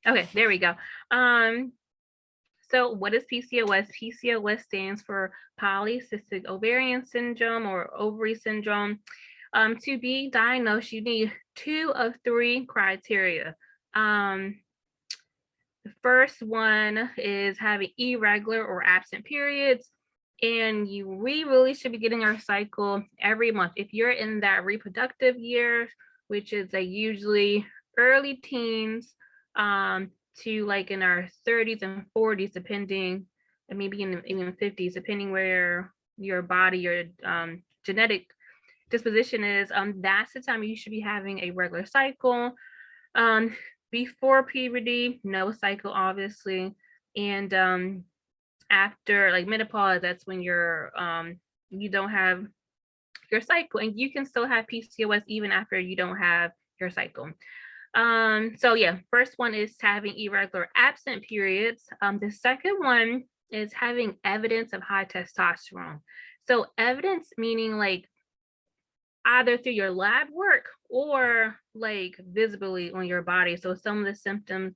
Okay, there we go. Um, so what is PCOS? PCOS stands for polycystic ovarian syndrome or ovary syndrome. To be diagnosed, you need two of three criteria. Um, the first one is having irregular or absent periods, and we really should be getting our cycle every month. If you're in that reproductive year, which is usually early teens, to like in our 30s and 40s, depending, and maybe in even 50s, depending where your body, your genetic disposition is, that's the time you should be having a regular cycle. Um, Before puberty, no cycle, obviously. And after like menopause, that's when you don't have your cycle, and you can still have PCOS even after you don't have your cycle. So yeah, first one is having irregular absent periods. The second one is having evidence of high testosterone. So evidence meaning like either through your lab work or like visibly on your body. So some of the symptoms,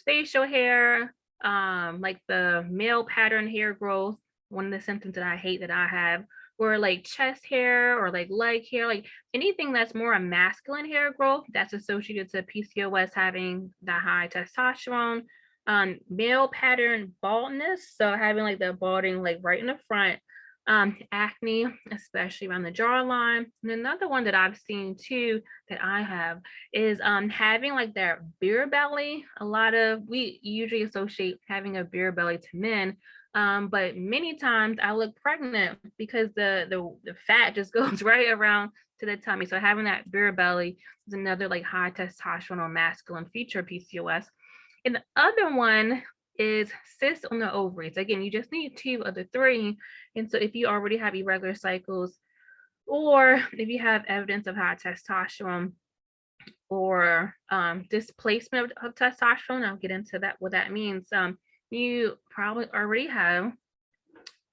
facial hair, like the male pattern hair growth, one of the symptoms that I hate that I have, or like chest hair or like leg hair, like anything that's more a masculine hair growth that's associated to PCOS having the high testosterone. Male pattern baldness, so having like the balding like right in the front, acne, especially around the jawline. And another one that I've seen too that I have is having like that beer belly. We usually associate having a beer belly to men. But many times I look pregnant because the fat just goes right around to the tummy. So having that beer belly is another like high testosterone or masculine feature of PCOS. And the other one is cysts on the ovaries. Again, you just need two of the three. And so if you already have irregular cycles, or if you have evidence of high testosterone or displacement of testosterone, I'll get into that, what that means. You probably already have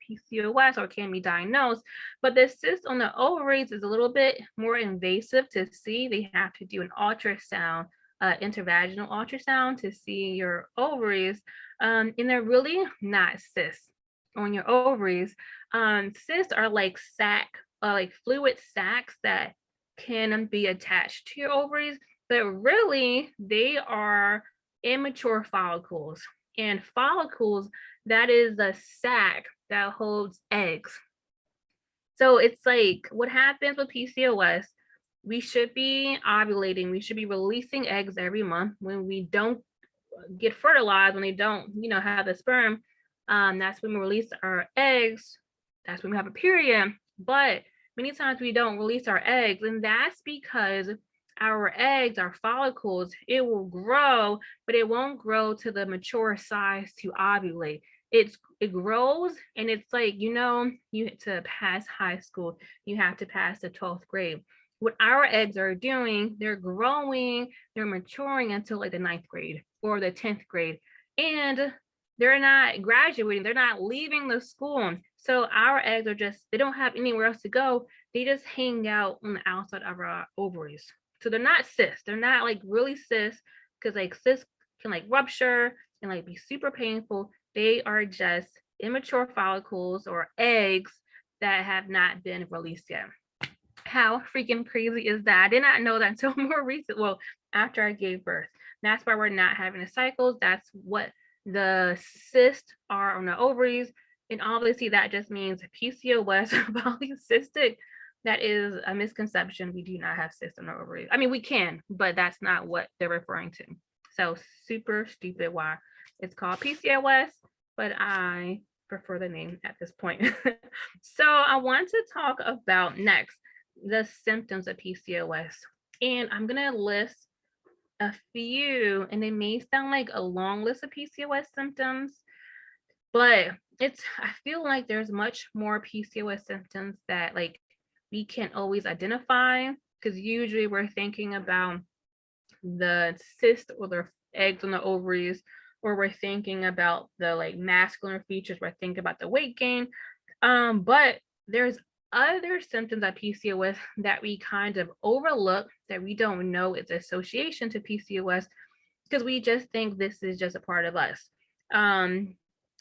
PCOS or can be diagnosed, but the cyst on the ovaries is a little bit more invasive to see. They have to do an ultrasound, intervaginal ultrasound to see your ovaries, and they're really not cysts on your ovaries. Cysts are like like fluid sacs that can be attached to your ovaries, but really they are immature follicles. And follicles, that is the sac that holds eggs. So it's like what happens with PCOS, we should be ovulating, we should be releasing eggs every month. When we don't get fertilized, when they don't, have the sperm, that's when we release our eggs. That's when we have a period. But many times we don't release our eggs, and that's because our eggs, our follicles, it will grow, but it won't grow to the mature size to ovulate. It grows, and it's like, you to pass high school, you have to pass the 12th grade. What our eggs are doing, they're growing, they're maturing until like the 9th grade or the 10th grade. And they're not graduating, they're not leaving the school. So our eggs are just, they don't have anywhere else to go. They just hang out on the outside of our ovaries. So they're not cysts. They're not like really cysts, because like cysts can like rupture and like be super painful. They are just immature follicles or eggs that have not been released yet. How freaking crazy is that? I did not know that until more recent. Well, after I gave birth. That's why we're not having the cycles. That's what the cysts are on the ovaries. And obviously that just means PCOS, polycystic. That is a misconception. We do not have cysts on the ovaries. I mean, we can, but that's not what they're referring to. So super stupid why it's called PCOS, but I prefer the name at this point. So I want to talk about next the symptoms of PCOS. And I'm going to list a few, and it may sound like a long list of PCOS symptoms, but I feel like there's much more PCOS symptoms that like we can't always identify, because usually we're thinking about the cyst or the eggs on the ovaries, or we're thinking about the like masculine features, we're thinking about the weight gain. But there's other symptoms of PCOS that we kind of overlook, that we don't know its association to PCOS. because we just think this is just a part of us. Um,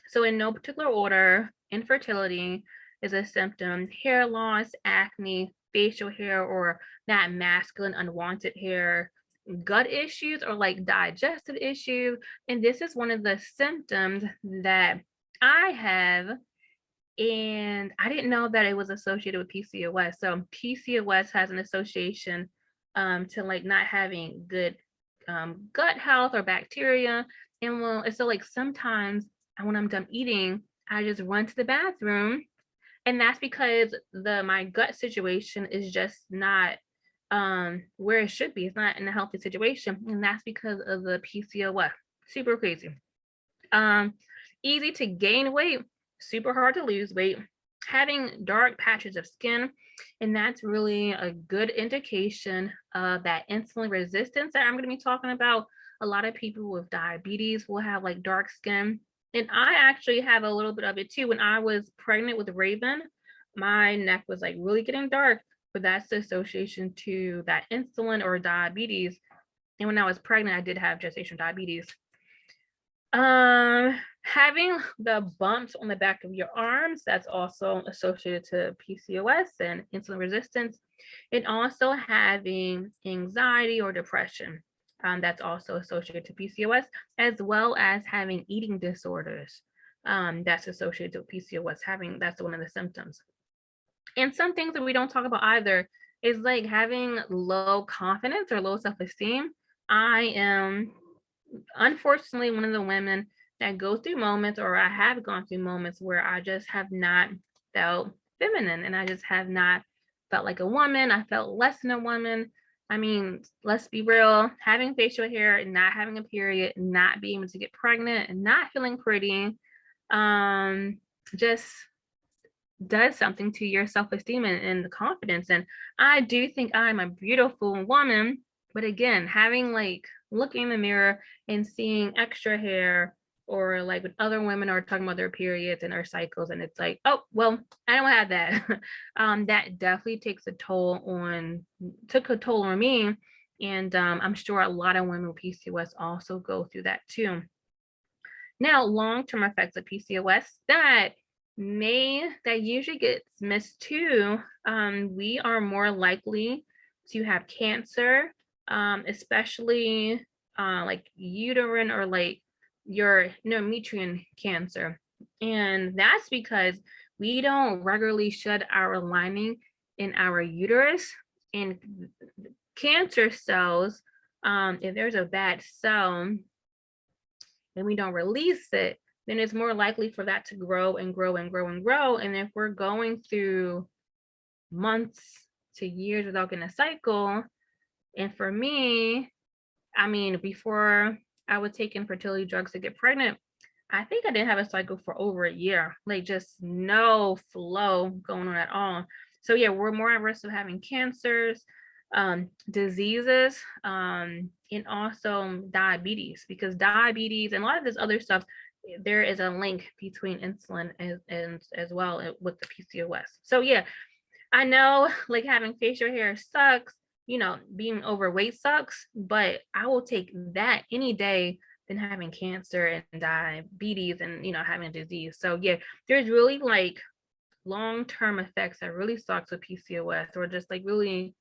so in no particular order, infertility is a symptom, hair loss, acne, facial hair, or that masculine unwanted hair, gut issues, or like digestive issues. And this is one of the symptoms that I have, and I didn't know that it was associated with PCOS. So PCOS has an association to like not having good gut health or bacteria. And well, so like sometimes when I'm done eating, I just run to the bathroom, and that's because the my gut situation is just not where it should be. It's not in a healthy situation, and that's because of the PCOS. Super crazy. Um, Easy to gain weight, super hard to lose weight, having dark patches of skin, and that's really a good indication of that insulin resistance that I'm going to be talking about. A lot of people with diabetes will have like dark skin, and I actually have a little bit of it too. When I was pregnant with Raven, my neck was like really getting dark, but that's the association to that insulin or diabetes. And when I was pregnant, I did have gestational diabetes. Having the bumps on the back of your arms, that's also associated to PCOS and insulin resistance, and also having anxiety or depression. That's also associated to PCOS, as well as having eating disorders. That's associated with PCOS. That's one of the symptoms. And some things that we don't talk about either is like having low confidence or low self-esteem. I am unfortunately one of the women that go through moments, or I have gone through moments where I just have not felt feminine, and I just have not felt like a woman. I felt less than a woman. I mean, let's be real, having facial hair and not having a period, not being able to get pregnant and not feeling pretty, just does something to your self-esteem and the confidence. And I do think I'm a beautiful woman, but again, having like looking in the mirror and seeing extra hair, or like when other women are talking about their periods and their cycles, and it's like, oh well, I don't have that. That definitely took a toll on me. And I'm sure a lot of women with PCOS also go through that too. Now, long-term effects of PCOS that usually gets missed too. We are more likely to have cancer, especially like uterine or like your endometrial cancer. And that's because we don't regularly shed our lining in our uterus, and cancer cells, if there's a bad cell and we don't release it, then it's more likely for that to grow and grow and grow and grow. And if we're going through months to years without getting a cycle, and for me, I mean, before I would take infertility drugs to get pregnant, I think I didn't have a cycle for over a year, like just no flow going on at all. So yeah, we're more at risk of having cancers, diseases, and also diabetes, because diabetes and a lot of this other stuff, there is a link between insulin and as well with the PCOS. So yeah, I know like having facial hair sucks, being overweight sucks, but I will take that any day than having cancer and diabetes and having a disease. So yeah, there's really like long-term effects that really sucks with PCOS, or just like really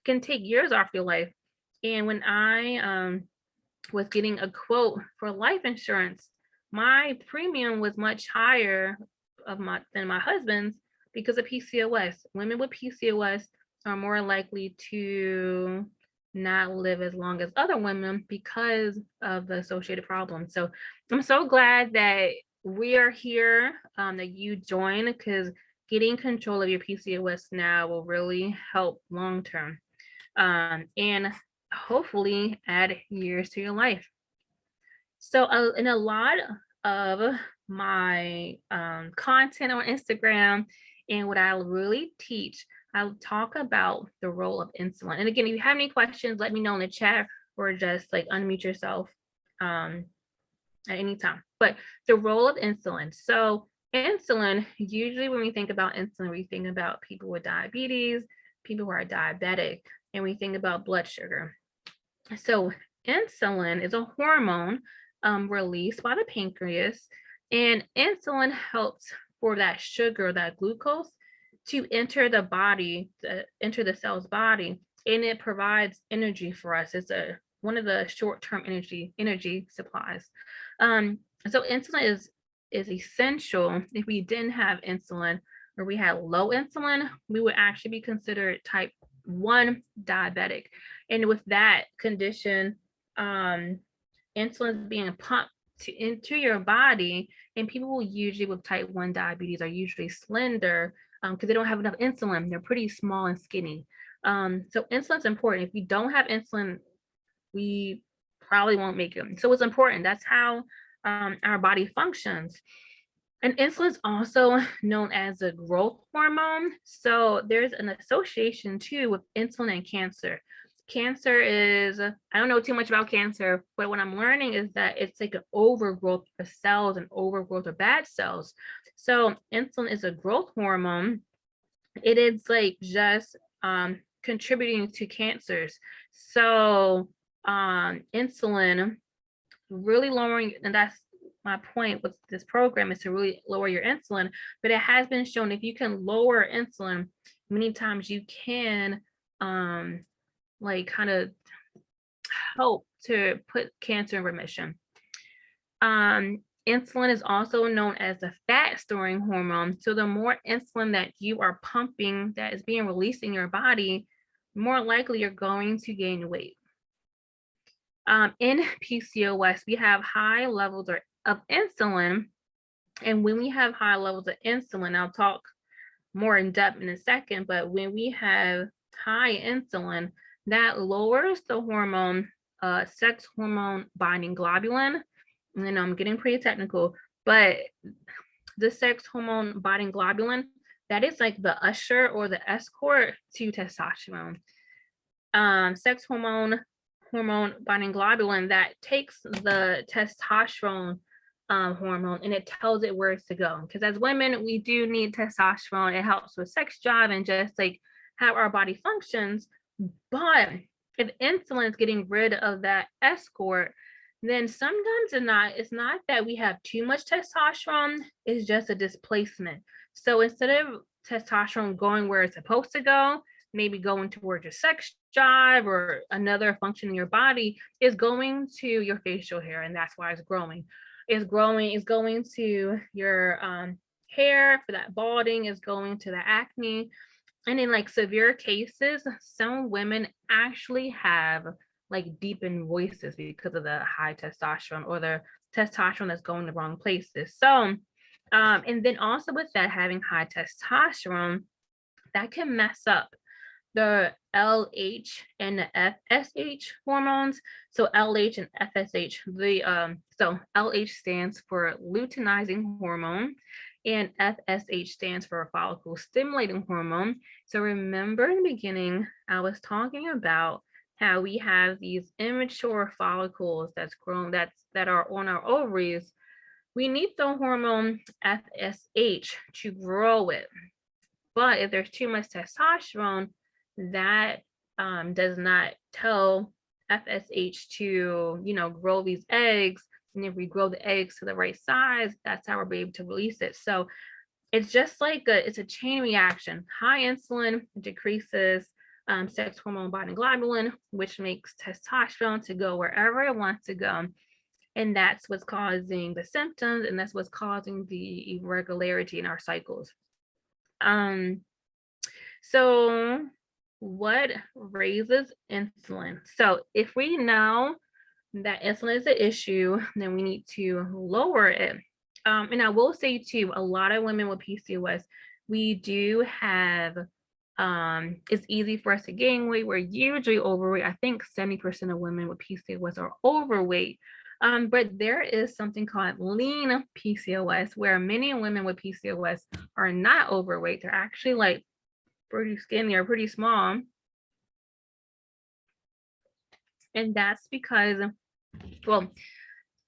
can take years off your life. And when I was getting a quote for life insurance, my premium was much higher than my husband's because of PCOS. Women with PCOS are more likely to not live as long as other women because of the associated problems. So I'm so glad that we are here, that you join, because getting control of your PCOS now will really help long term, and hopefully add years to your life. So in a lot of my content on Instagram and what I really teach, I'll talk about the role of insulin. And again, if you have any questions, let me know in the chat, or just like unmute yourself at any time. But the role of insulin. So insulin, usually when we think about insulin, we think about people with diabetes, people who are diabetic, and we think about blood sugar. So insulin is a hormone released by the pancreas, and insulin helps for that sugar, that glucose, to enter the body, enter the cell's body, and it provides energy for us. It's a one of the short-term energy supplies. Um, so insulin is essential. If we didn't have insulin or we had low insulin, we would actually be considered type 1 diabetic. And with that condition, insulin is being pumped into your body, and people usually with type 1 diabetes are usually slender because they don't have enough insulin. They're pretty small and skinny. So insulin's important. If we don't have insulin, we probably won't make it. So it's important. That's how our body functions. And insulin is also known as a growth hormone. So there's an association too with insulin and cancer. Cancer is, I don't know too much about cancer, but what I'm learning is that it's like an overgrowth of cells and overgrowth of bad cells. So insulin is a growth hormone. It is like just contributing to cancers. So insulin really lowering, and that's my point with this program, is to really lower your insulin. But it has been shown if you can lower insulin, many times you can like kind of help to put cancer in remission. Insulin is also known as the fat storing hormone. So the more insulin that you are pumping that is being released in your body, more likely you're going to gain weight. In PCOS, we have high levels of insulin. And when we have high levels of insulin, I'll talk more in depth in a second, but when we have high insulin, that lowers the hormone, sex hormone binding globulin. And I'm getting pretty technical, but the sex hormone binding globulin, that is like the usher or the escort to testosterone. Sex hormone binding globulin that takes the testosterone hormone and it tells it where it's to go. Because as women, we do need testosterone. It helps with sex drive and just like how our body functions. But if insulin is getting rid of that escort, then sometimes it's not that we have too much testosterone, it's just a displacement. So instead of testosterone going where it's supposed to go, maybe going towards your sex drive or another function in your body, is going to your facial hair, and that's why it's growing. It's going to your hair for that balding, is going to the acne. And in like severe cases, some women actually have like deepened voices because of the high testosterone or the testosterone that's going the wrong places. So, and then also with that, having high testosterone, that can mess up the LH and the FSH hormones. So LH and FSH, so LH stands for luteinizing hormone, and FSH stands for follicle stimulating hormone. So remember in the beginning, I was talking about how we have these immature follicles that's grown, that are on our ovaries. We need the hormone FSH to grow it. But if there's too much testosterone, that does not tell FSH to, grow these eggs. And if we grow the eggs to the right size, that's how we'll be able to release it. So it's just like it's a chain reaction. High insulin decreases sex hormone binding globulin, which makes testosterone to go wherever it wants to go. And that's what's causing the symptoms, and that's what's causing the irregularity in our cycles. So what raises insulin? So if we know that insulin is an issue, then we need to lower it. And I will say too, a lot of women with PCOS, we do have, it's easy for us to gain weight. We're usually overweight. I think 70% of women with PCOS are overweight. But there is something called lean PCOS, where many women with PCOS are not overweight. They're actually like pretty skinny or pretty small. And that's because, well,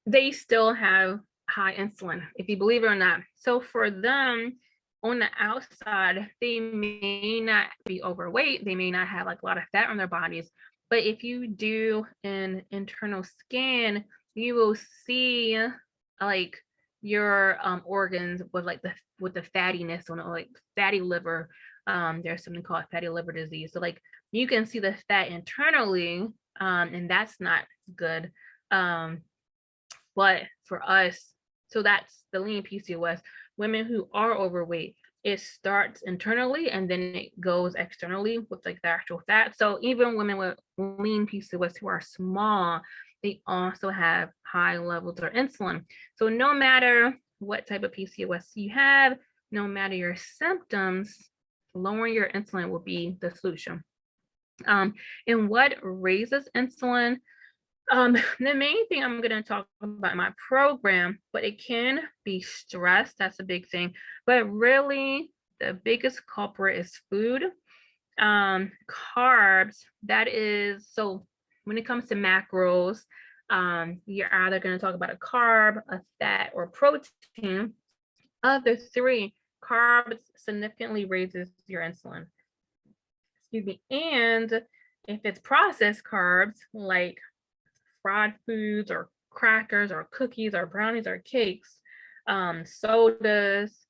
they still have high insulin, if you believe it or not. So for them, on the outside, they may not be overweight. They may not have like a lot of fat on their bodies, But if you do an internal scan, you will see like your organs with like the fattiness on it, like fatty liver. There's something called fatty liver disease. So like you can see the fat internally, and that's not good. Um, but for us, so that's the lean PCOS. Women who are overweight, it starts internally and then it goes externally with like the actual fat. So even women with lean PCOS who are small, they also have high levels of insulin. So no matter what type of PCOS you have, no matter your symptoms, lowering your insulin will be the solution. And what raises insulin? The main thing I'm going to talk about in my program, but it can be stress. That's a big thing. But really, the biggest culprit is food. Carbs, that is, so when it comes to macros, you're either going to talk about a carb, a fat, or protein. Of the three, carbs significantly raises your insulin. Excuse me. And if it's processed carbs, like fried foods or crackers or cookies or brownies or cakes, sodas,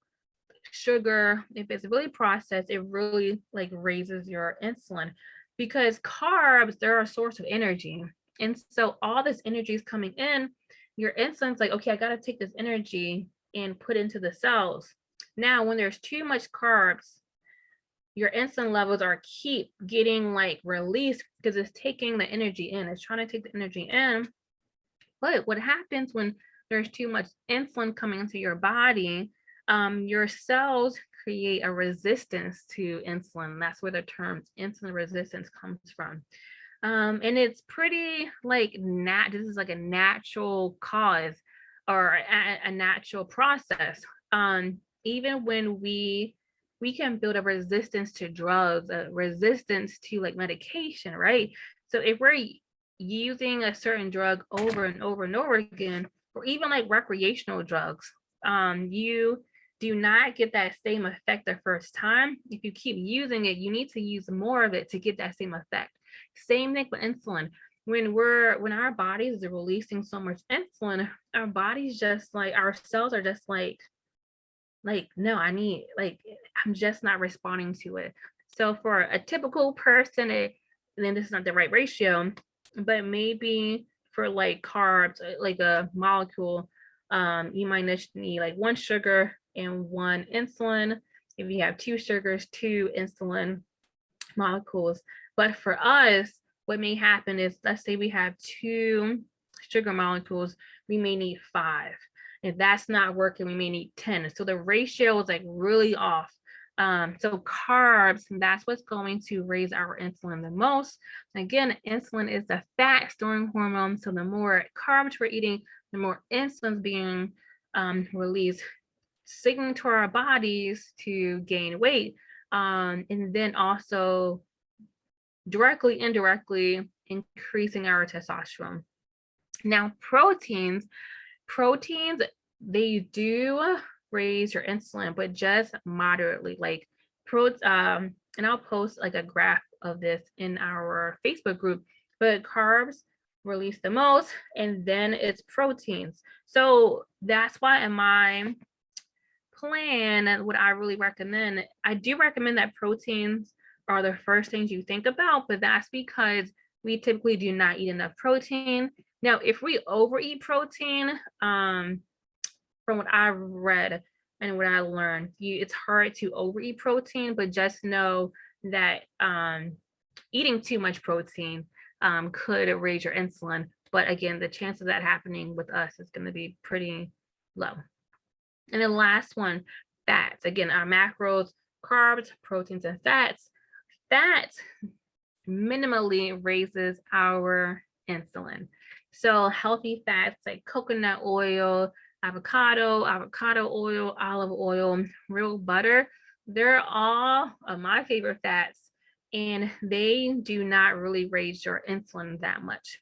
sugar, if it's really processed, it really like raises your insulin because carbs, they're a source of energy. And so all this energy is coming in, your insulin's like, okay, I got to take this energy and put into the cells. Now, when there's too much carbs, your insulin levels are keep getting like released because it's taking the energy in. It's trying to take the energy in. But what happens when there's too much insulin coming into your body, your cells create a resistance to insulin. That's where the term insulin resistance comes from. And it's pretty like this is like a natural cause or a natural process. Even when we can build a resistance to drugs, a resistance to like medication, right? So if we're using a certain drug over and over and over again, or even like recreational drugs, you do not get that same effect the first time. If you keep using it, you need to use more of it to get that same effect. Same thing with insulin. When our bodies are releasing so much insulin, our bodies just like our cells are just like no, I'm just not responding to it. So for a typical person, then this is not the right ratio, but maybe for like carbs, like a molecule, you might need like 1 sugar and 1 insulin. If you have 2 sugars, 2 insulin molecules. But for us, what may happen is, let's say we have 2 sugar molecules, we may need 5. If that's not working, we may need 10. So the ratio is like really off. So carbs, that's what's going to raise our insulin the most. Again, insulin is the fat storing hormone. So the more carbs we're eating, the more insulin's being released, signaling to our bodies to gain weight. And then also directly, indirectly increasing our testosterone. Now, proteins, they do raise your insulin, but just moderately. Like and I'll post like a graph of this in our Facebook group. But carbs release the most, and then it's proteins. So that's why in my plan, what I really recommend, I do recommend that proteins are the first things you think about, but that's because we typically do not eat enough protein. Now, if we overeat protein, from what I've read and what I learned, it's hard to overeat protein, but just know that eating too much protein could raise your insulin. But again, the chance of that happening with us is going to be pretty low. And the last one, fats. Again, our macros, carbs, proteins, and fats. Fats minimally raises our insulin. So healthy fats like coconut oil, avocado oil, olive oil, real butter, they're all of my favorite fats, and they do not really raise your insulin that much.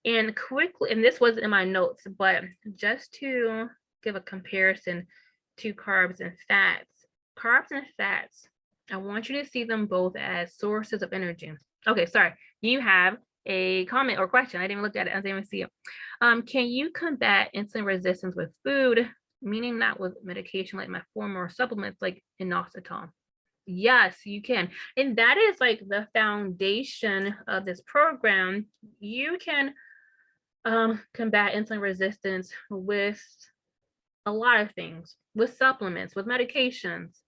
And quickly, and this wasn't in my notes, but just to give a comparison to carbs and fats, I want you to see them both as sources of energy. Okay, sorry. You have a comment or question. I didn't even look at it. I didn't even see it. Can you combat insulin resistance with food, meaning not with medication like metformin or supplements like inositol? Yes, you can. And that is like the foundation of this program. You can combat insulin resistance with a lot of things, with supplements, with medications,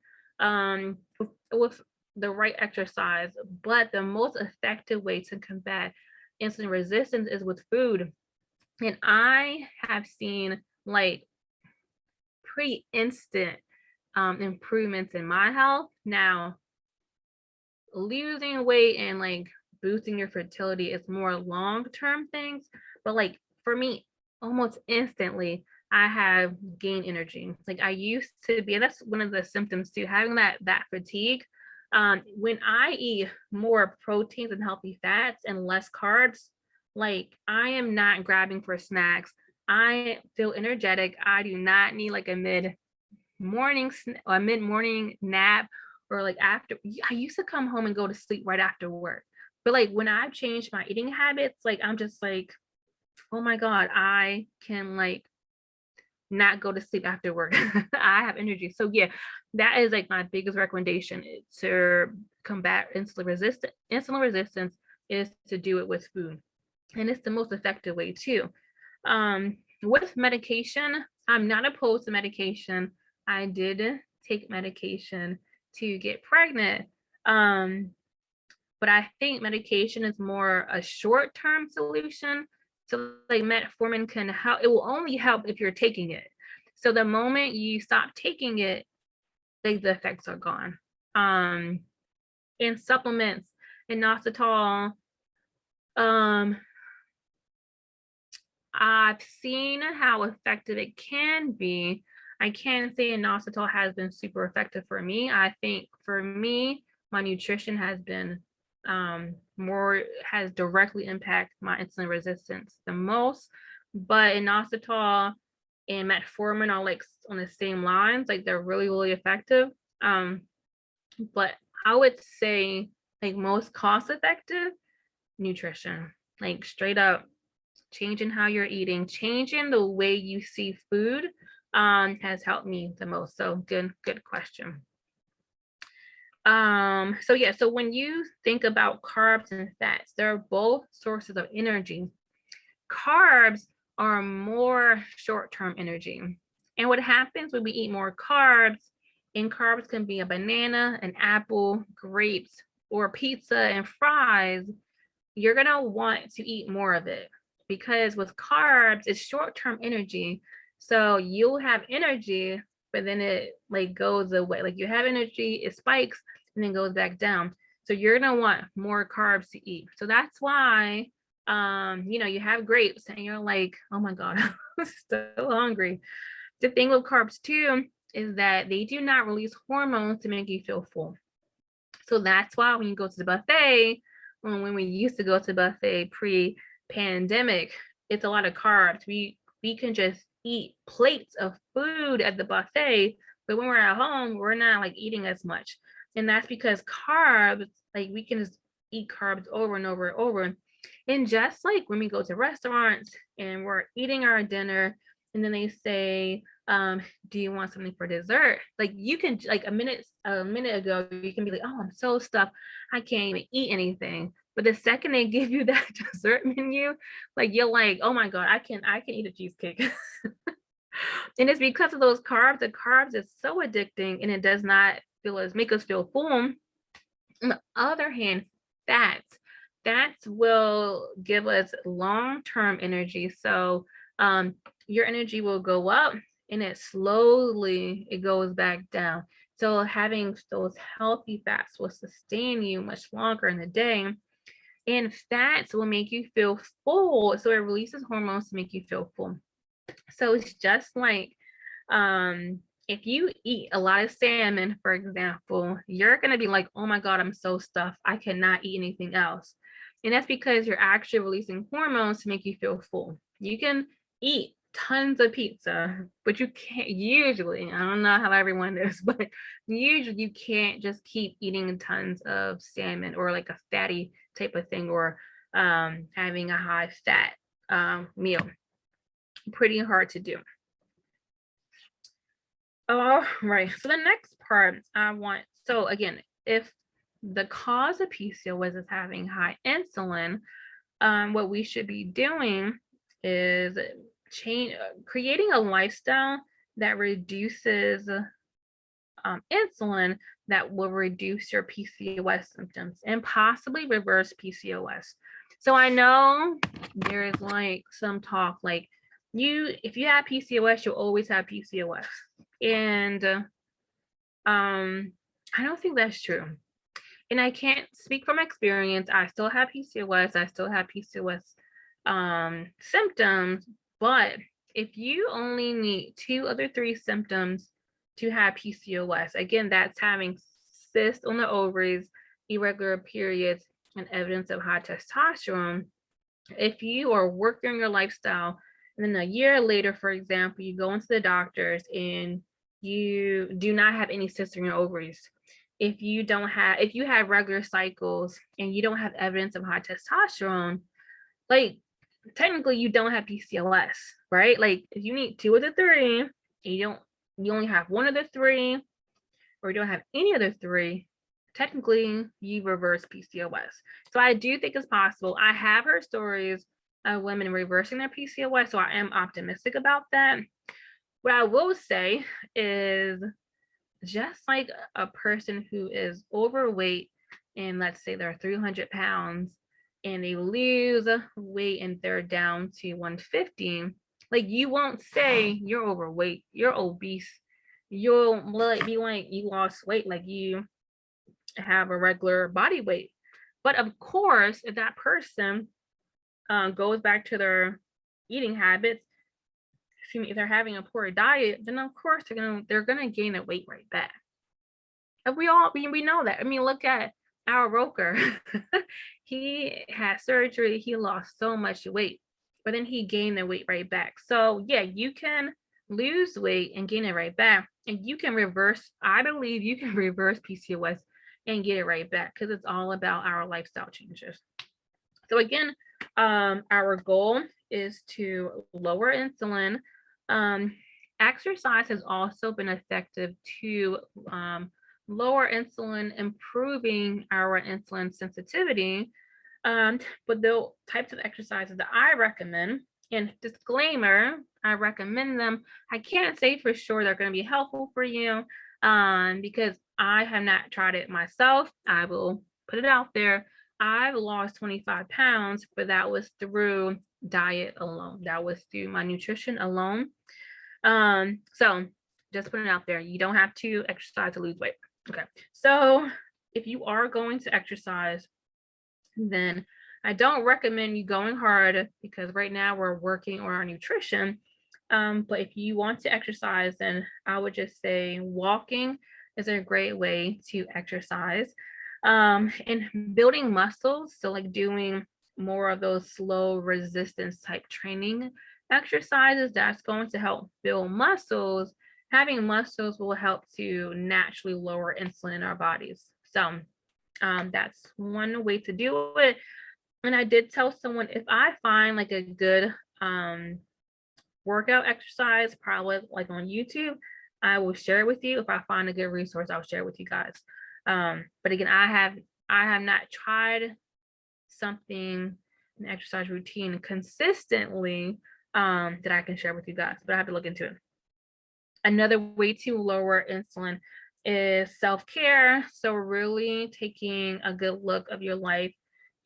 with the right exercise. But the most effective way to combat insulin resistance is with food. And I have seen like pretty instant improvements in my health. Now, losing weight and like boosting your fertility is more long-term things, but like for me, almost instantly, I have gained energy. Like I used to be, and that's one of the symptoms too, having that fatigue. When I eat more proteins and healthy fats and less carbs, like I am not grabbing for snacks. I feel energetic. I do not need like a mid-morning nap or like after. I used to come home and go to sleep right after work. But like when I've changed my eating habits, like I'm just like, oh my God, I can like not go to sleep after work. I have energy. So yeah, that is like my biggest recommendation to combat insulin resistance is to do it with food. And it's the most effective way too. With medication, I'm not opposed to medication. I did take medication to get pregnant. But I think medication is more a short-term solution. So like metformin can help, it will only help if you're taking it. So the moment you stop taking it, like the effects are gone. In supplements, inositol, um, I've seen how effective it can be. I can't say inositol has been super effective for me. I think for me, my nutrition has been has directly impacted my insulin resistance the most. But inositol and metformin are like on the same lines, like they're really, really effective. But I would say like most cost effective nutrition, like straight up changing how you're eating, changing the way you see food has helped me the most. So good question. So yeah, so when you think about carbs and fats, they're both sources of energy. Carbs are more short-term energy. And what happens when we eat more carbs, and carbs can be a banana, an apple, grapes, or pizza and fries, you're gonna want to eat more of it because with carbs, it's short-term energy. So you'll have energy, but then it like goes away. Like you have energy, it spikes and then goes back down. So you're gonna want more carbs to eat. So that's why you have grapes and you're like, oh my God, I'm so hungry. The thing with carbs too is that they do not release hormones to make you feel full. So that's why when you go to the buffet, when we used to go to the buffet pre-pandemic, it's a lot of carbs. We can just eat plates of food at the buffet, but when we're at home, we're not like eating as much. And that's because carbs, like we can just eat carbs over and over and over. And just like when we go to restaurants and we're eating our dinner, and then they say, do you want something for dessert? Like you can like a minute ago, you can be like, oh, I'm so stuffed, I can't even eat anything. But the second they give you that dessert menu, like you're like, oh my God, I can eat a cheesecake. And it's because of those carbs. The carbs is so addicting and it does not make us feel full. On the other hand, fats will give us long-term energy. So your energy will go up and it goes back down. So having those healthy fats will sustain you much longer in the day. And fats will make you feel full. So it releases hormones to make you feel full. So it's just like if you eat a lot of salmon, for example, you're going to be like, oh my God, I'm so stuffed, I cannot eat anything else. And that's because you're actually releasing hormones to make you feel full. You can eat tons of pizza, but you can't usually, I don't know how everyone is, but usually you can't just keep eating tons of salmon or like a fatty type of thing, or having a high fat meal. Pretty hard to do. All right. So the next part so again, if the cause of PCOS is having high insulin, what we should be doing is creating a lifestyle that reduces insulin, that will reduce your PCOS symptoms and possibly reverse PCOS. So I know there is like some talk like if you have PCOS, you'll always have PCOS. And I don't think that's true. And I can't speak from experience. I still have PCOS. I still have PCOS symptoms. But if you only need 2 of the 3 symptoms to have PCOS, again, that's having cysts on the ovaries, irregular periods, and evidence of high testosterone. If you are working on your lifestyle, and then a year later, for example, you go into the doctors and you do not have any cysts in your ovaries, if you have regular cycles and you don't have evidence of high testosterone, like technically you don't have PCOS, right? Like if you need 2 of the 3 and you only have 1 of the 3, or you don't have any of the 3, technically you reverse PCOS. So I do think it's possible. I have heard stories of women reversing their PCOS, so I am optimistic about that. What I will say is, just like a person who is overweight and let's say they're 300 pounds and they lose weight and they're down to 150, like you won't say you're overweight, you're obese. You'll be like you lost weight, like you have a regular body weight. But of course, if that person goes back to their eating habits, if they're having a poor diet, then of course they're gonna gain their weight right back. And we know that. I mean, look at our Roker. He had surgery, he lost so much weight, but then he gained the weight right back. So yeah, you can lose weight and gain it right back. And you can I believe you can reverse PCOS and get it right back, because it's all about our lifestyle changes. So again, our goal is to lower insulin. Exercise has also been effective to lower insulin, improving our insulin sensitivity. But the types of exercises that I recommend, and disclaimer, I recommend them. I can't say for sure they're going to be helpful for you because I have not tried it myself. I will put it out there. I've lost 25 pounds, but that was through diet alone. That was through my nutrition alone. So just putting it out there. You don't have to exercise to lose weight. Okay. So if you are going to exercise, then I don't recommend you going hard, because right now we're working on our nutrition. But if you want to exercise, then I would just say walking is a great way to exercise. And building muscles, so like doing more of those slow resistance type training exercises, that's going to help build muscles. Having muscles will help to naturally lower insulin in our bodies. So that's one way to do it. And I did tell someone, if I find like a good workout exercise, probably like on YouTube, I will share it with you. If I find a good resource, I'll share it with you guys. But again, I have not tried something, an exercise routine consistently that I can share with you guys, but I have to look into it. Another way to lower insulin is self-care. So really taking a good look of your life,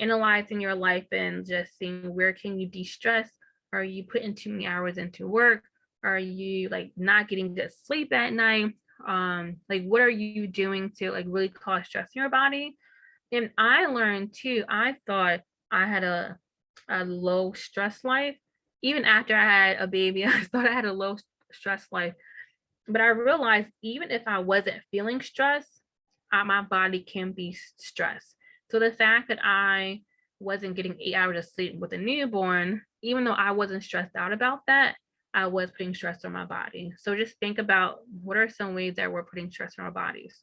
analyzing your life, and just seeing where can you de-stress. Are you putting too many hours into work? Are you like not getting good sleep at night? Like what are you doing to like really cause stress in your body? And I learned too, I thought I had a low stress life. Even after I had a baby, I thought I had a low stress life. But I realized even if I wasn't feeling stress, my body can be stressed. So the fact that I wasn't getting 8 hours of sleep with a newborn, even though I wasn't stressed out about that, I was putting stress on my body. So just think about what are some ways that we're putting stress on our bodies.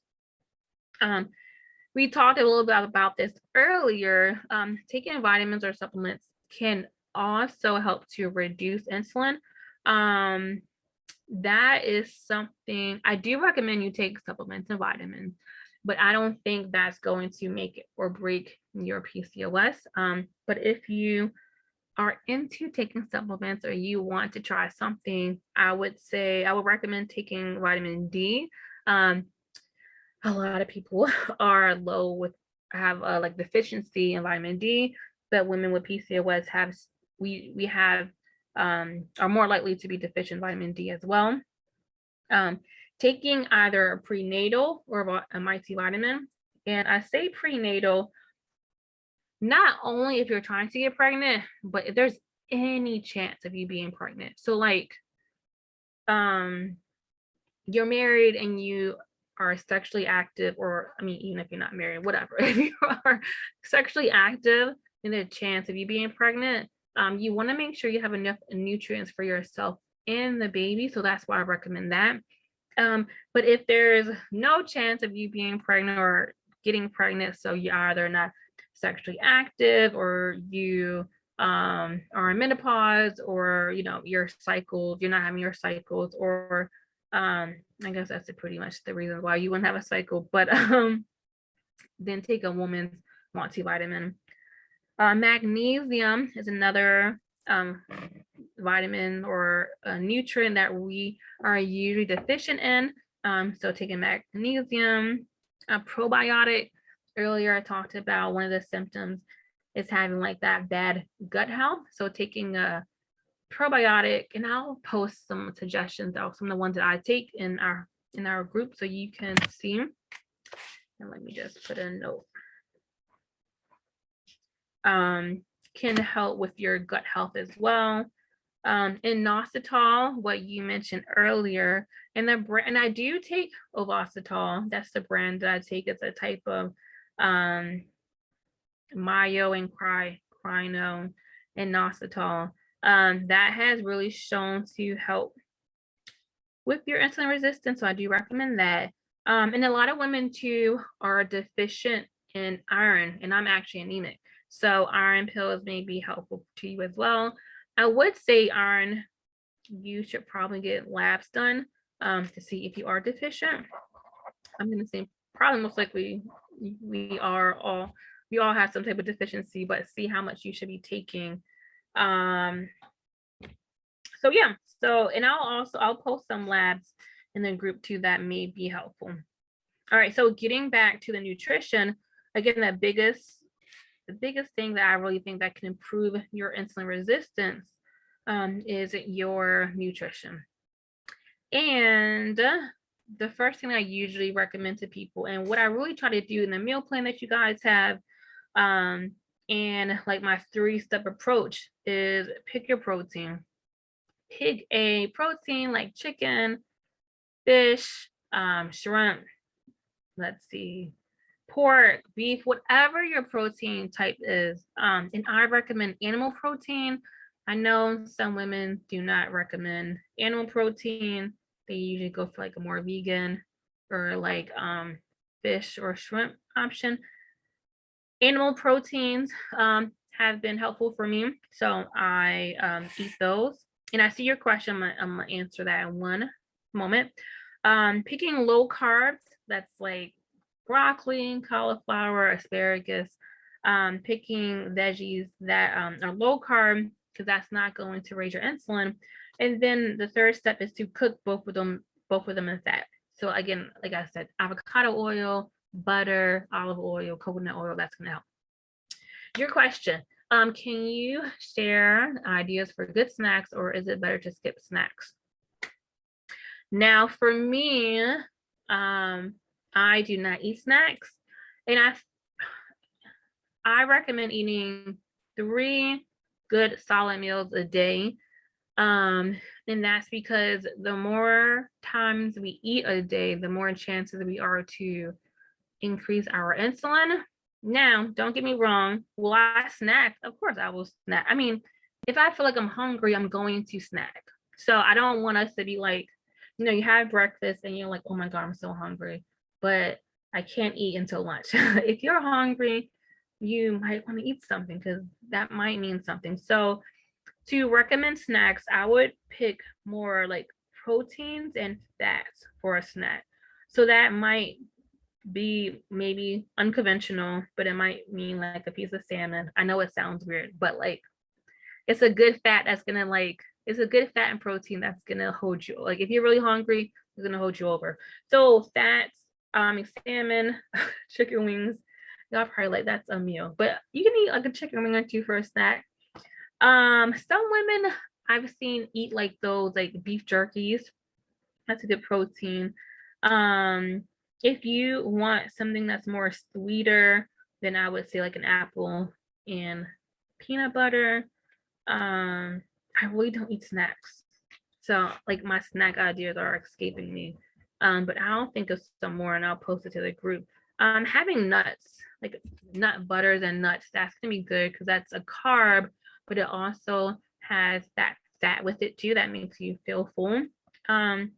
we talked a little bit about this earlier. Taking vitamins or supplements can also help to reduce insulin. That is something I do recommend you take supplements and vitamins, but I don't think that's going to make it or break your PCOS. But if you are into taking supplements or you want to try something, I would recommend taking vitamin D. A lot of people are have like deficiency in vitamin D, but women with PCOS we have are more likely to be deficient in vitamin D as well. Taking either a prenatal or a multivitamin, and I say prenatal not only if you're trying to get pregnant, but if there's any chance of you being pregnant. So like you're married and you are sexually active, or I mean, even if you're not married, whatever, if you are sexually active and a chance of you being pregnant, you want to make sure you have enough nutrients for yourself and the baby. So that's why I recommend that. But if there's no chance of you being pregnant or getting pregnant, so you're either not sexually active or you are in menopause, or your cycles, you're not having your cycles, or I guess that's pretty much the reason why you wouldn't have a cycle. But then take a woman's multivitamin. Magnesium is another vitamin or a nutrient that we are usually deficient in. So taking magnesium. Probiotic. Earlier I talked about one of the symptoms is having like that bad gut health. So taking a probiotic, and I'll post some suggestions of some of the ones that I take in our group so you can see. And let me just put a note. Can help with your gut health as well. Inositol, what you mentioned earlier, and I do take Ovasitol. That's the brand that I take. It's a type of Myo and Crino inositol. That has really shown to help with your insulin resistance. So I do recommend that. And a lot of women too are deficient in iron, and I'm actually anemic. So iron pills may be helpful to you as well. I would say iron, you should probably get labs done to see if you are deficient. I'm going to say probably most likely we all have some type of deficiency, but see how much you should be taking. So yeah, and I'll post some labs in the group too that may be helpful. All right, so getting back to the nutrition, again, the biggest thing that I really think that can improve your insulin resistance is your nutrition. And the first thing I usually recommend to people, and what I really try to do in the meal plan that you guys have, and like my 3-step approach, is pick your protein. Pick a protein like chicken, fish, shrimp, let's see, pork, beef, whatever your protein type is. And I recommend animal protein. I know some women do not recommend animal protein. They usually go for like a more vegan or like fish or shrimp option. Animal proteins have been helpful for me, so I eat those. And I see your question. I'm gonna answer that in one moment. Picking low carbs, that's like broccoli, cauliflower, asparagus. Picking veggies that are low carb, because that's not going to raise your insulin. And then the third step is to cook both of them in fat. So again, like I said, avocado oil, butter, olive oil, coconut oil, that's gonna help. Your question, can you share ideas for good snacks, or is it better to skip snacks? Now, for me, I do not eat snacks, and I recommend eating 3 good solid meals a day. And that's because the more times we eat a day, the more chances we are to increase our insulin. Now, don't get me wrong. Will I snack? Of course I will snack. I mean, if I feel like I'm hungry, I'm going to snack. So I don't want us to be like, you have breakfast and you're like, oh my God, I'm so hungry. But I can't eat until lunch. If you're hungry, you might want to eat something because that might mean something. So to recommend snacks, I would pick more like proteins and fats for a snack. So that might be maybe unconventional, but it might mean like a piece of salmon. I know it sounds weird, but like it's a good fat that's gonna like it's a good fat and protein that's gonna hold you. Like if you're really hungry, it's gonna hold you over. So fats, salmon, chicken wings. Y'all probably like that's a meal, but you can eat like a chicken wing or two for a snack. Some women I've seen eat like those like beef jerkies. That's a good protein. Um, if you want something that's more sweeter, then I would say like an apple and peanut butter. I really don't eat snacks. So like my snack ideas are escaping me. But I'll think of some more and I'll post it to the group. Having nuts, like nut butters and nuts, that's gonna be good because that's a carb, but it also has that fat with it too that makes you feel full. Um,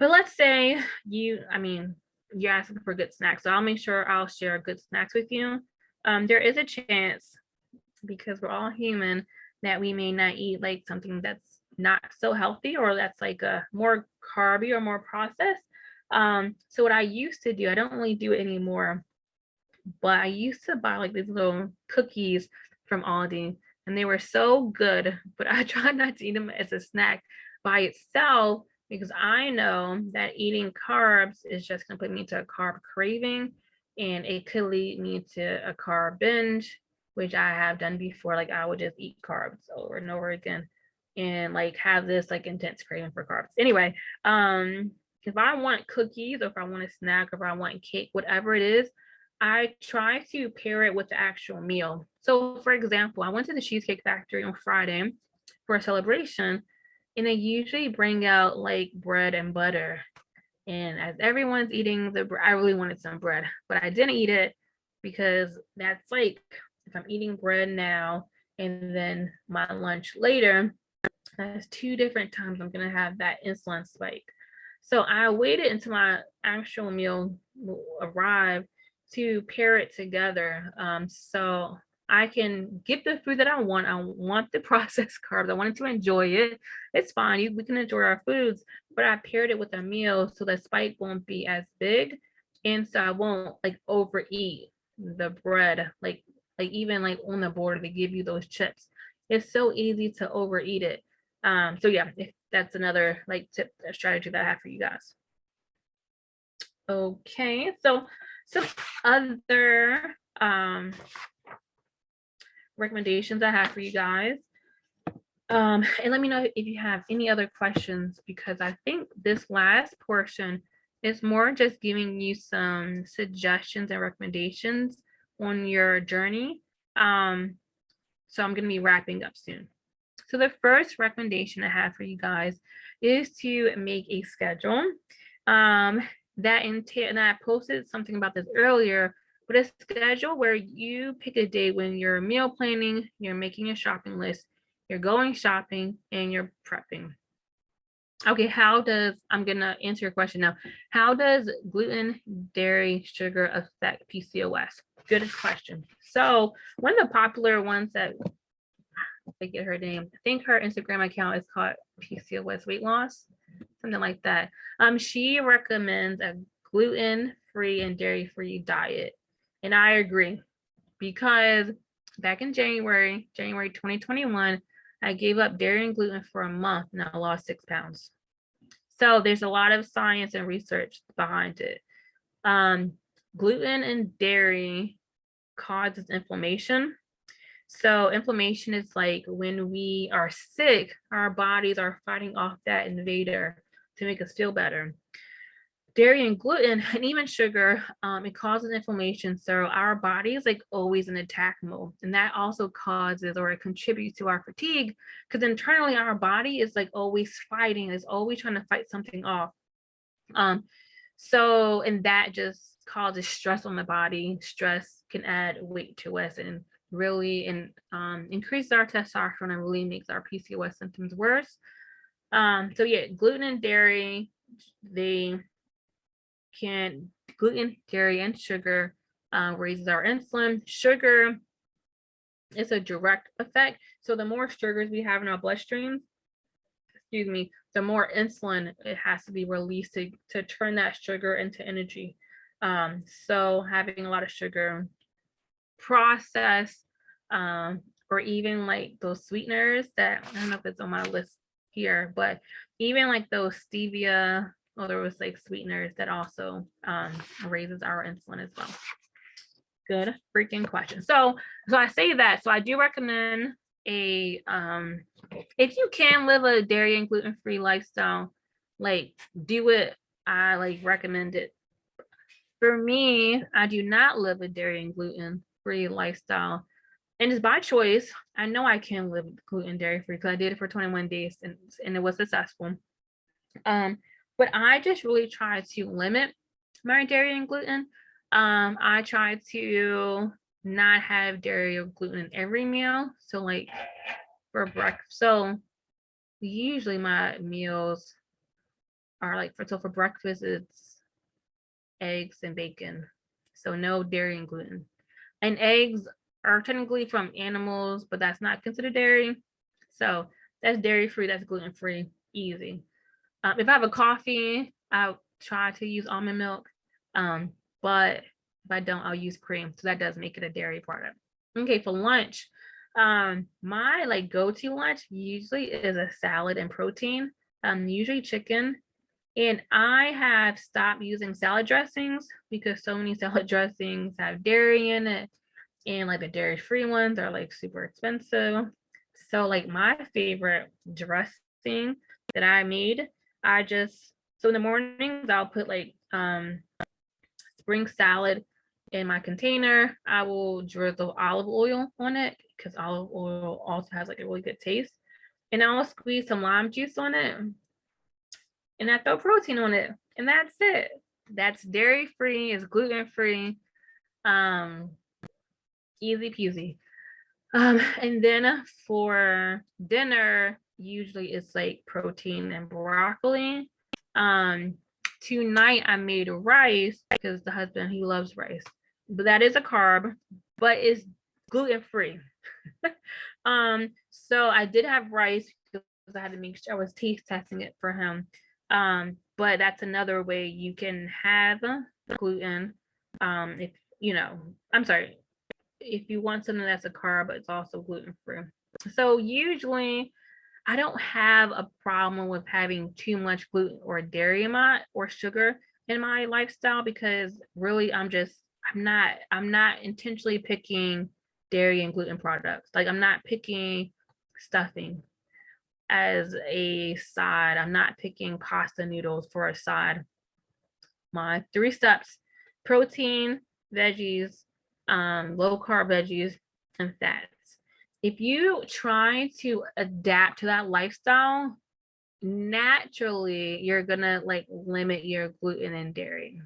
but let's say you're asking for good snacks, so I'll make sure I'll share good snacks with you. There is a chance because we're all human that we may not eat like something that's not so healthy or that's like a more carby or more processed. So what I used to do, I don't really do it anymore, but I used to buy like these little cookies from Aldi and they were so good, but I tried not to eat them as a snack by itself because I know that eating carbs is just going to put me to a carb craving and it could lead me to a carb binge, which I have done before. Like I would just eat carbs over and over again and like have this like intense craving for carbs. Anyway, if I want cookies or if I want a snack or if I want cake, whatever it is, I try to pair it with the actual meal. So, for example, I went to the Cheesecake Factory on Friday for a celebration, and they usually bring out like bread and butter. And as everyone's eating the bread, I really wanted some bread, but I didn't eat it because that's like if I'm eating bread now and then my lunch later, that's two different times I'm gonna have that insulin spike. So I waited until my actual meal will arrive to pair it together. So I can get the food that I want. I want the processed carbs. I wanted to enjoy it. It's fine. We can enjoy our foods, but I paired it with a meal so the spike won't be as big, and so I won't like overeat the bread. Like even like on the border, they give you those chips. It's so easy to overeat it. So yeah, if that's another like tip, strategy that I have for you guys. Okay, so some other recommendations I have for you guys. And let me know if you have any other questions because I think this last portion is more just giving you some suggestions and recommendations on your journey. So I'm going to be wrapping up soon. So the first recommendation I have for you guys is to make a schedule. And I posted something about this earlier, but a schedule where you pick a day when you're meal planning, you're making a shopping list, you're going shopping, and you're prepping. Okay, I'm gonna answer your question now. How does gluten, dairy, sugar affect PCOS? Good question. So one of the popular ones that I forget her name. I think her Instagram account is called PCOS Weight Loss, something like that. She recommends a gluten-free and dairy-free diet, and I agree because back in January 2021, I gave up dairy and gluten for a month and I lost 6 pounds. So there's a lot of science and research behind it. Gluten and dairy causes inflammation. So inflammation is like when we are sick, our bodies are fighting off that invader to make us feel better. Dairy and gluten and even sugar, it causes inflammation. So our body is like always in attack mode. And that also causes or it contributes to our fatigue because internally our body is like always fighting, is always trying to fight something off. And that just causes stress on the body. Stress can add weight to us and really increase our testosterone and really makes our PCOS symptoms worse. So yeah, gluten and dairy, they gluten, dairy, and sugar raises our insulin. Sugar is a direct effect. So the more sugars we have in our bloodstream, excuse me, the more insulin it has to be released to turn that sugar into energy. So having a lot of sugar, processed, or even like those sweeteners that I don't know if it's on my list here, but even like those stevia, or there was like sweeteners that also raises our insulin as well. Good freaking question. So I say that. So I do recommend a if you can live a dairy and gluten-free lifestyle, like do it. I like recommend it. For me, I do not live a dairy and gluten-free lifestyle. And it's by choice. I know I can live gluten dairy-free because I did it for 21 days and it was successful. But I just really try to limit my dairy and gluten. I try to not have dairy or gluten in every meal. So like for breakfast, so usually my meals are like for breakfast it's eggs and bacon. So no dairy and gluten. And eggs are technically from animals, but that's not considered dairy. So that's dairy free, that's gluten free, easy. If I have a coffee, I'll try to use almond milk. But if I don't, I'll use cream. So that does make it a dairy product. Okay, for lunch, my like go-to lunch usually is a salad and protein, usually chicken. And I have stopped using salad dressings because so many salad dressings have dairy in it. And like the dairy-free ones are like super expensive. So like my favorite dressing that I made, so in the mornings I'll put like spring salad in my container. I will drizzle olive oil on it because olive oil also has like a really good taste. And I'll squeeze some lime juice on it. And I throw protein on it. And that's it. That's dairy-free, it's gluten-free. Easy peasy. And then for dinner, usually it's like protein and broccoli. Tonight I made rice because the husband, he loves rice, but that is a carb, but it's gluten-free. So I did have rice because I had to make sure I was taste testing it for him. But that's another way you can have gluten. If you know, I'm sorry, if you want something that's a carb, but it's also gluten-free. So usually I don't have a problem with having too much gluten or dairy or sugar in my lifestyle because really I'm not intentionally picking dairy and gluten products. Like I'm not picking stuffing as a side. I'm not picking pasta noodles for a side. My 3 steps: protein, veggies, low carb veggies, and fats. If you try to adapt to that lifestyle, naturally you're gonna like limit your gluten and dairy.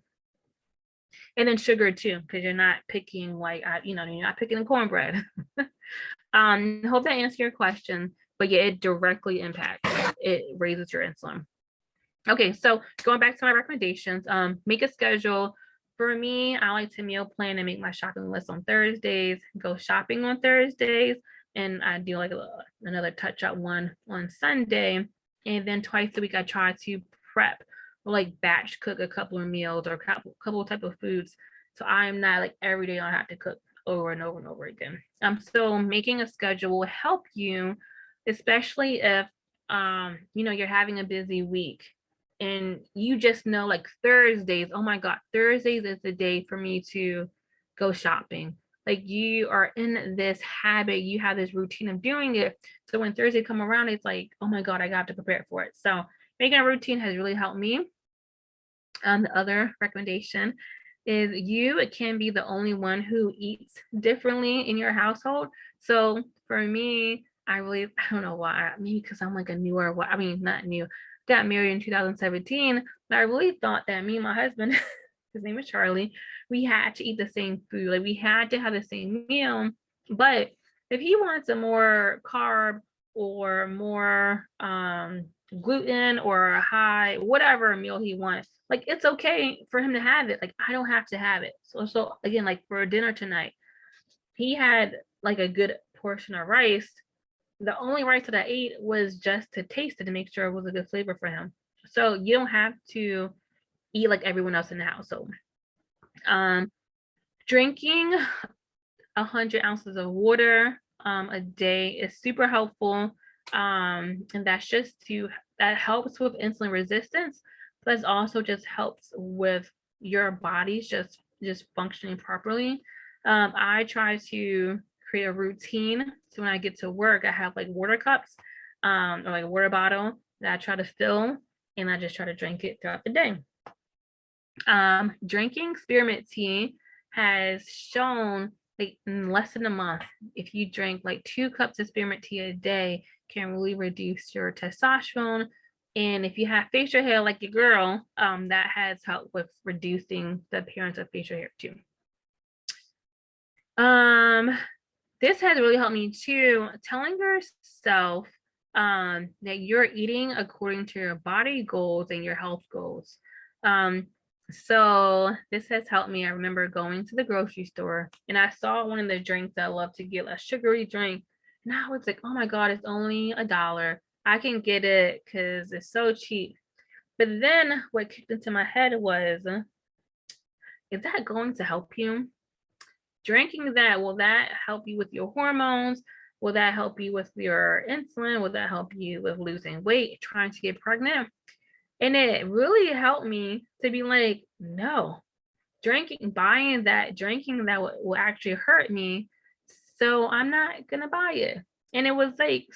And then sugar too, because you're not picking like you're not picking the cornbread. Hope that answered your question. But yeah, it directly impacts. It raises your insulin. Okay, so going back to my recommendations, make a schedule. For me, I like to meal plan and make my shopping list on Thursdays, go shopping on Thursdays, and I do like another touch up one on Sunday. And then twice a week, I try to prep or like batch cook a couple of meals or a couple of type of foods. So I'm not like every day I have to cook over and over and over again. So making a schedule will help you, especially if you're having a busy week and you just know like Thursdays, oh my God, Thursdays is the day for me to go shopping. Like you are in this habit, you have this routine of doing it. So when Thursday come around, it's like, oh my God, I got to prepare for it. So making a routine has really helped me. The other recommendation is you can be the only one who eats differently in your household. So for me, I don't know why, maybe because I'm like not new, got married in 2017, but I really thought that me and my husband, his name is Charlie, we had to eat the same food. Like we had to have the same meal. But if he wants a more carb or more gluten or a high whatever meal he wants. Like it's okay for him to have it. Like I don't have to have it. So again, like for dinner tonight, he had like a good portion of rice. The only rice that I ate was just to taste it to make sure it was a good flavor for him. So you don't have to eat like everyone else in the house. So um drinking 100 ounces of water a day is super helpful. And that's just that helps with insulin resistance, but also just helps with your body's just functioning properly. I try to create a routine so when I get to work, I have like water cups, or like a water bottle that I try to fill, and I just try to drink it throughout the day. Drinking spearmint tea has shown like in less than a month, if you drink like 2 cups of spearmint tea a day, can really reduce your testosterone. And if you have facial hair like your girl, that has helped with reducing the appearance of facial hair too. This has really helped me too, telling yourself that you're eating according to your body goals and your health goals. So this has helped me. I remember going to the grocery store and I saw one of the drinks that I love to get, a sugary drink. And I was like, oh my God, it's only $1. I can get it because it's so cheap. But then what kicked into my head was, is that going to help you? Drinking that, will that help you with your hormones? Will that help you with your insulin? Will that help you with losing weight, trying to get pregnant? And it really helped me to be like, no, drinking that will actually hurt me. So I'm not gonna buy it. And it was like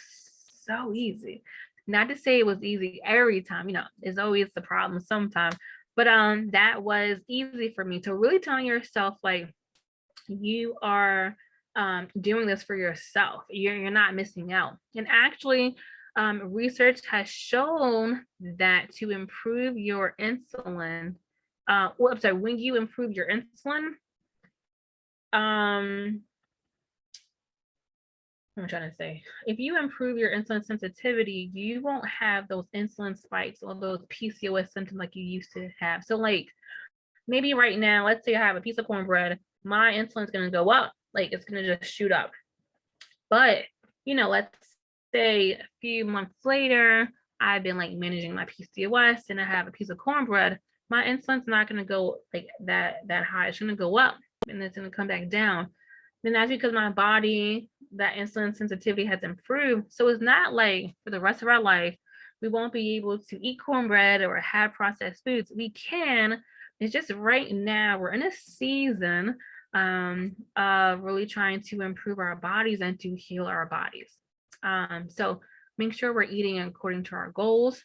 so easy. Not to say it was easy every time, it's always the problem sometimes. But that was easy for me to really tell yourself like you are doing this for yourself. You're not missing out. And actually, research has shown that to improve your insulin, well, I'm sorry, when you improve your insulin, I'm trying to say, if you improve your insulin sensitivity, you won't have those insulin spikes or those PCOS symptoms like you used to have. So, like, maybe right now, let's say I have a piece of cornbread, my insulin's going to go up, like it's going to just shoot up. But, let's say a few months later, I've been like managing my PCOS and I have a piece of cornbread, my insulin's not going to go like that high. It's going to go up and it's going to come back down. Then that's because my body, that insulin sensitivity has improved. So it's not like for the rest of our life, we won't be able to eat cornbread or have processed foods. We can. It's just right now we're in a season of really trying to improve our bodies and to heal our bodies. So make sure we're eating according to our goals,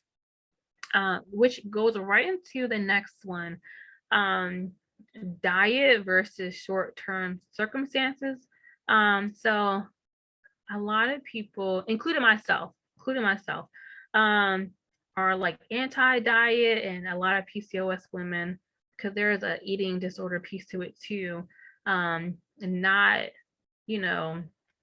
which goes right into the next one. Diet versus short-term circumstances. So a lot of people, including myself, are like anti-diet, and a lot of PCOS women, because there is a eating disorder piece to it too, and not,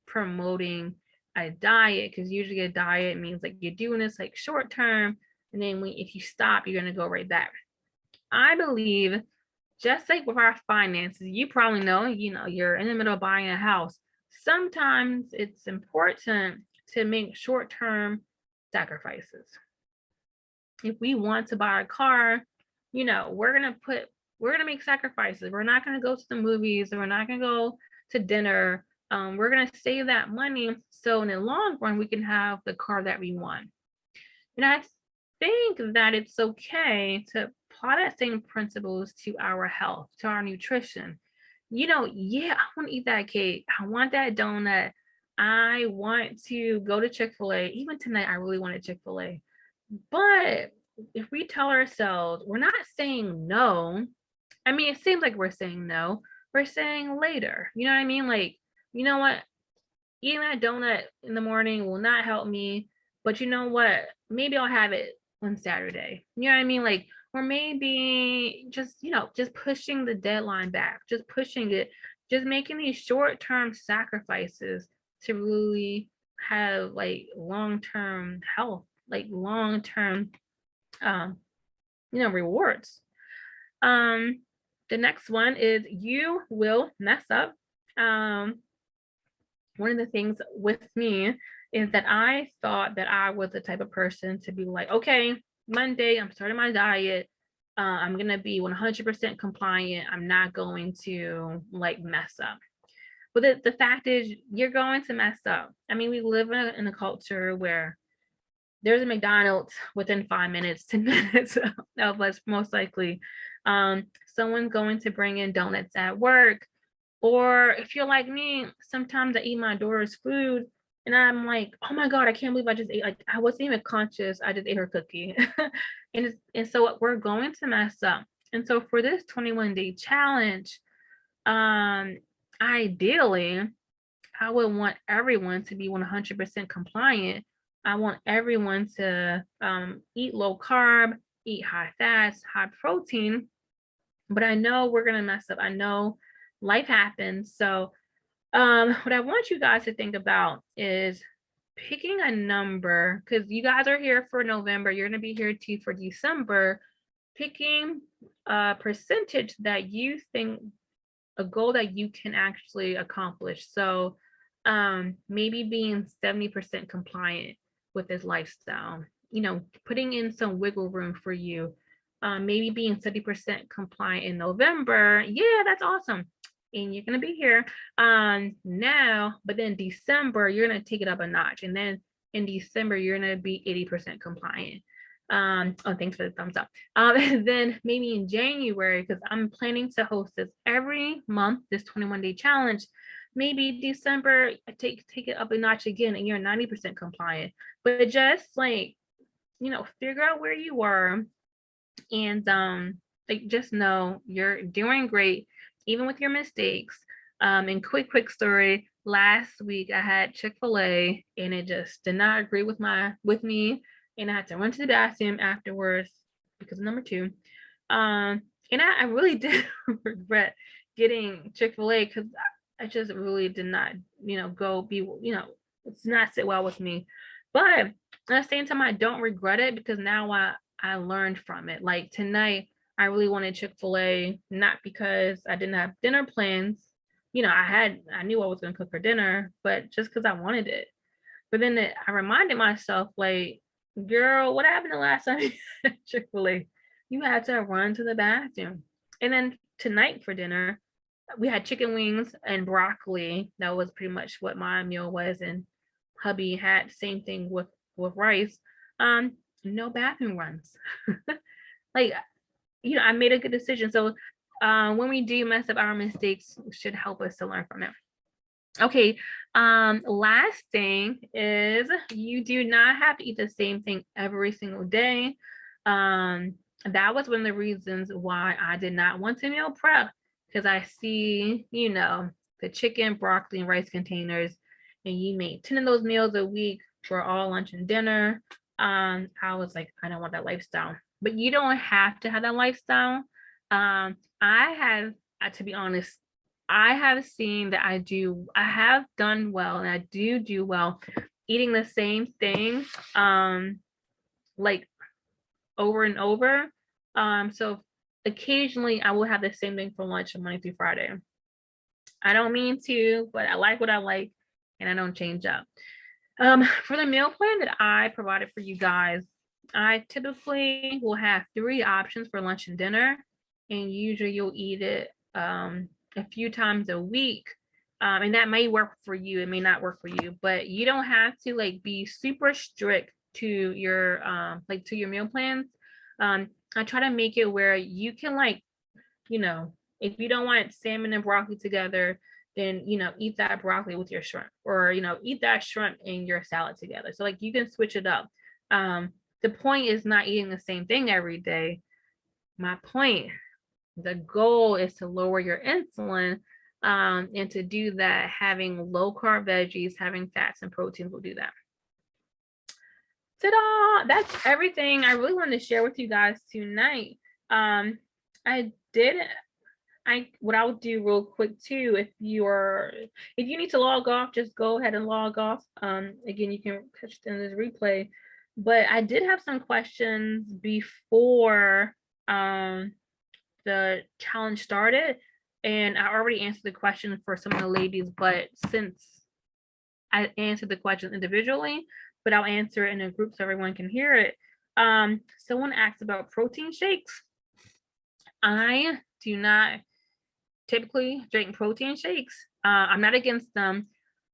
promoting a diet, because usually a diet means like you're doing this like short term, and then if you stop, you're gonna go right back. I believe, just like with our finances, you probably know, you're in the middle of buying a house. Sometimes it's important to make short-term sacrifices. If we want to buy a car, we're gonna make sacrifices. We're not gonna go to the movies, we're not gonna go to dinner. We're gonna save that money so in the long run we can have the car that we want. And I think that it's okay to apply that same principles to our health, to our nutrition. Yeah, I want to eat that cake. I want that donut. I want to go to Chick-fil-A. Even tonight, I really wanted Chick-fil-A. But if we tell ourselves we're not saying no, I mean, it seems like we're saying no. We're saying later. You know what I mean? Like, you know what? Eating that donut in the morning will not help me, but you know what? Maybe I'll have it on Saturday. You know what I mean? Like, or maybe just pushing the deadline back, just pushing it, just making these short-term sacrifices to really have like long-term health, like long-term rewards. The next one is you will mess up. One of the things with me is that I thought that I was the type of person to be like, okay, Monday, I'm starting my diet. I'm going to be 100% compliant. I'm not going to like mess up. But the fact is, you're going to mess up. I mean, we live in a culture where there's a McDonald's within 5 minutes, 10 minutes of us, most likely. Someone's going to bring in donuts at work. Or if you're like me, sometimes I eat my daughter's food and I'm like, oh my God, I can't believe I just ate. Like, I wasn't even conscious. I just ate her cookie. and so we're going to mess up. And so for this 21-day challenge, ideally, I would want everyone to be 100% compliant. I want everyone to eat low carb, eat high fats, high protein. But I know we're going to mess up. I know life happens. So what I want you guys to think about is picking a number, because you guys are here for November. You're going to be here too for December. Picking a percentage that you think, a goal that you can actually accomplish. So maybe being 70% compliant with this lifestyle, putting in some wiggle room for you. Maybe being 70% compliant in November. Yeah, that's awesome. And you're going to be here now, but then December, you're going to take it up a notch. And then in December, you're going to be 80% compliant. Oh, thanks for the thumbs up. And then maybe in January, because I'm planning to host this every month, this 21-day challenge. Maybe December, take it up a notch again, and you're 90% compliant. But just like, figure out where you are, and like just know you're doing great, even with your mistakes. And quick story. Last week I had Chick-fil-A, and it just did not agree with me, and I had to run to the bathroom afterwards because of number two. And I really did regret getting Chick-fil-A because I just really did not, it's not sit well with me. But at the same time, I don't regret it because now I learned from it. Like tonight, I really wanted Chick-fil-A, not because I didn't have dinner plans. I knew I was going to cook for dinner, but just because I wanted it. But then I reminded myself, like, girl, what happened the last time you had Chick-fil-A? You had to run to the bathroom. And then tonight for dinner, we had chicken wings and broccoli. That was pretty much what my meal was. And hubby had the same thing with rice. No bathroom runs. Like, I made a good decision. So when we do mess up, our mistakes should help us to learn from it. Okay, last thing is you do not have to eat the same thing every single day. That was one of the reasons why I did not want to meal prep, because I see, the chicken, broccoli, and rice containers, and you make 10 of those meals a week for all lunch and dinner. I was like, I don't want that lifestyle. But you don't have to have that lifestyle. I have, to be honest, I have seen that I have done well, and I do well eating the same thing, like over and over. So occasionally I will have the same thing for lunch on Monday through Friday. I don't mean to, but I like what I like, and I don't change up. For the meal plan that I provided for you guys, I typically will have 3 options for lunch and dinner, and usually you'll eat it a few times a week. And that may work for you, it may not work for you, but you don't have to like be super strict to your to your meal plans. I try to make it where you can if you don't want salmon and broccoli together, then eat that broccoli with your shrimp, or eat that shrimp in your salad together. So like you can switch it up. The point is not eating the same thing every day. My point, the goal is to lower your insulin, and to do that, having low carb veggies, having fats and proteins will do that. Ta-da! That's everything I really wanted to share with you guys tonight. I did what I would do real quick too, if you need to log off, just go ahead and log off. Again, you can catch it in this replay. But I did have some questions before the challenge started, and I already answered the question for some of the ladies, but since I answered the question individually, but I'll answer it in a group so everyone can hear it. Someone asked about protein shakes. I do not typically drink protein shakes. I'm not against them.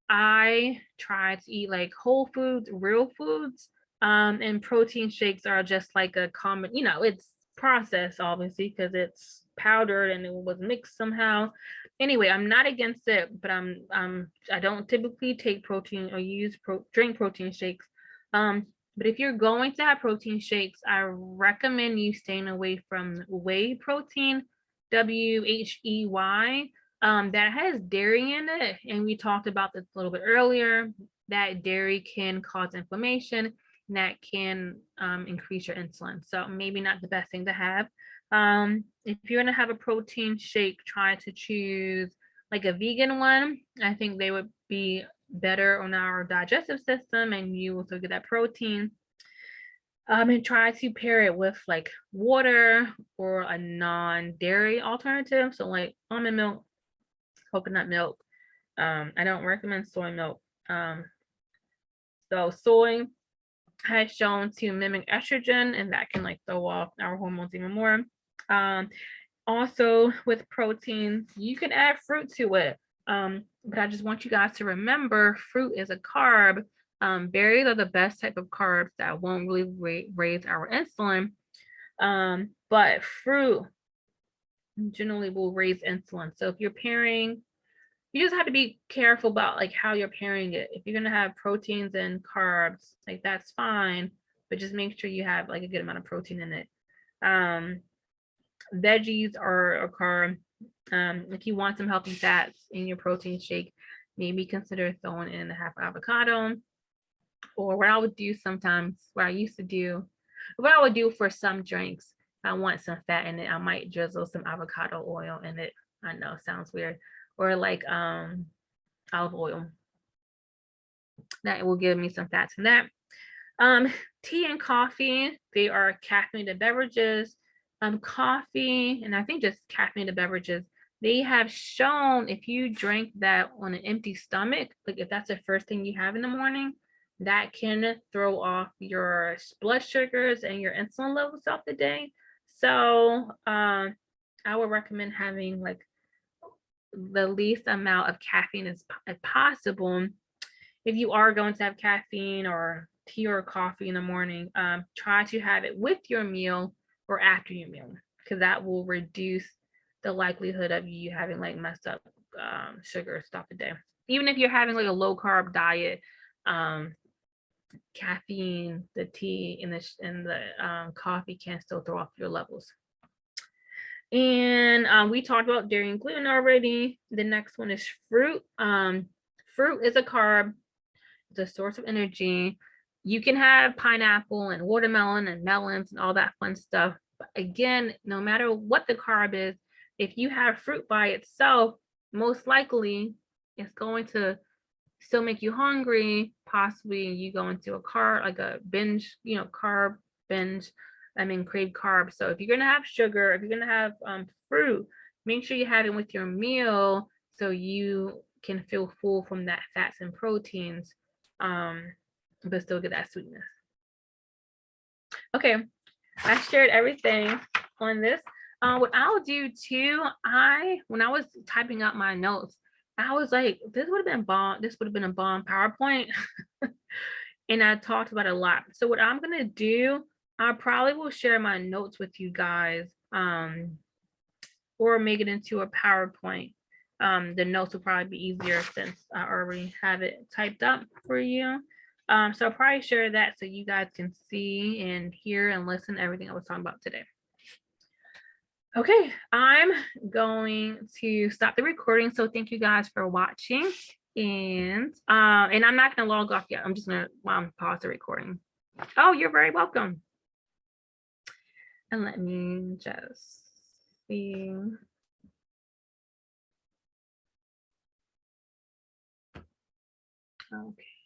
I try to eat like whole foods, real foods, and protein shakes are just like a common, it's processed obviously because it's powdered and it was mixed somehow. Anyway, I'm not against it, but I don't typically take protein or drink protein shakes. But if you're going to have protein shakes, I recommend you staying away from whey protein, WHEY, that has dairy in it. And we talked about this a little bit earlier, that dairy can cause inflammation and that can increase your insulin. So maybe not the best thing to have. If you're gonna have a protein shake, try to choose like a vegan one. I think they would be better on our digestive system and you will still get that protein. And try to pair it with like water or a non-dairy alternative. So like almond milk, coconut milk. I don't recommend soy milk. So soy has shown to mimic estrogen and that can like throw off our hormones even more. Also with protein, you can add fruit to it. But I just want you guys to remember fruit is a carb. Berries are the best type of carbs that won't really raise our insulin. But fruit generally will raise insulin. So if you're pairing, you just have to be careful about like how you're pairing it. If you're gonna have proteins and carbs, like that's fine, but just make sure you have like a good amount of protein in it. Veggies are a carb. If you want some healthy fats in your protein shake, maybe consider throwing in a half avocado. Or what I would do sometimes, what I used to do, what I would do for some drinks, I want some fat in it, I might drizzle some avocado oil in it. I know, sounds weird. Or like olive oil. That will give me some fats in that. Tea and coffee, they are caffeinated beverages. Coffee, and I think just caffeinated beverages, they have shown if you drink that on an empty stomach, like if that's the first thing you have in the morning, that can throw off your blood sugars and your insulin levels throughout the day. So I would recommend having like the least amount of caffeine as possible. If you are going to have caffeine or tea or coffee in the morning, try to have it with your meal or after your meal, because that will reduce the likelihood of you having like messed up sugar stuff a day. Even if you're having like a low carb diet, caffeine, the tea, and the coffee can still throw off your levels. And we talked about dairy and gluten already. The next one is fruit. Fruit is a carb. It's a source of energy. You can have pineapple and watermelon and melons and all that fun stuff. But again, no matter what the carb is, if you have fruit by itself, most likely it's going to still make you hungry. Possibly you go into a carb, like a binge, carb binge. Crave carbs. So if you're gonna have sugar, if you're gonna have fruit, make sure you have it with your meal so you can feel full from that fats and proteins, but still get that sweetness. Okay, I shared everything on this. What I'll do too, when I was typing up my notes, I was like, this would have been bomb. This would have been a bomb PowerPoint, and I talked about it a lot. So what I'm gonna do, I probably will share my notes with you guys, or make it into a PowerPoint. The notes will probably be easier since I already have it typed up for you. So I'll probably share that so you guys can see and hear and listen to everything I was talking about today. Okay, I'm going to stop the recording. So thank you guys for watching. And I'm not gonna log off yet. I'm just gonna pause the recording. Oh, you're very welcome. And let me just see. Okay.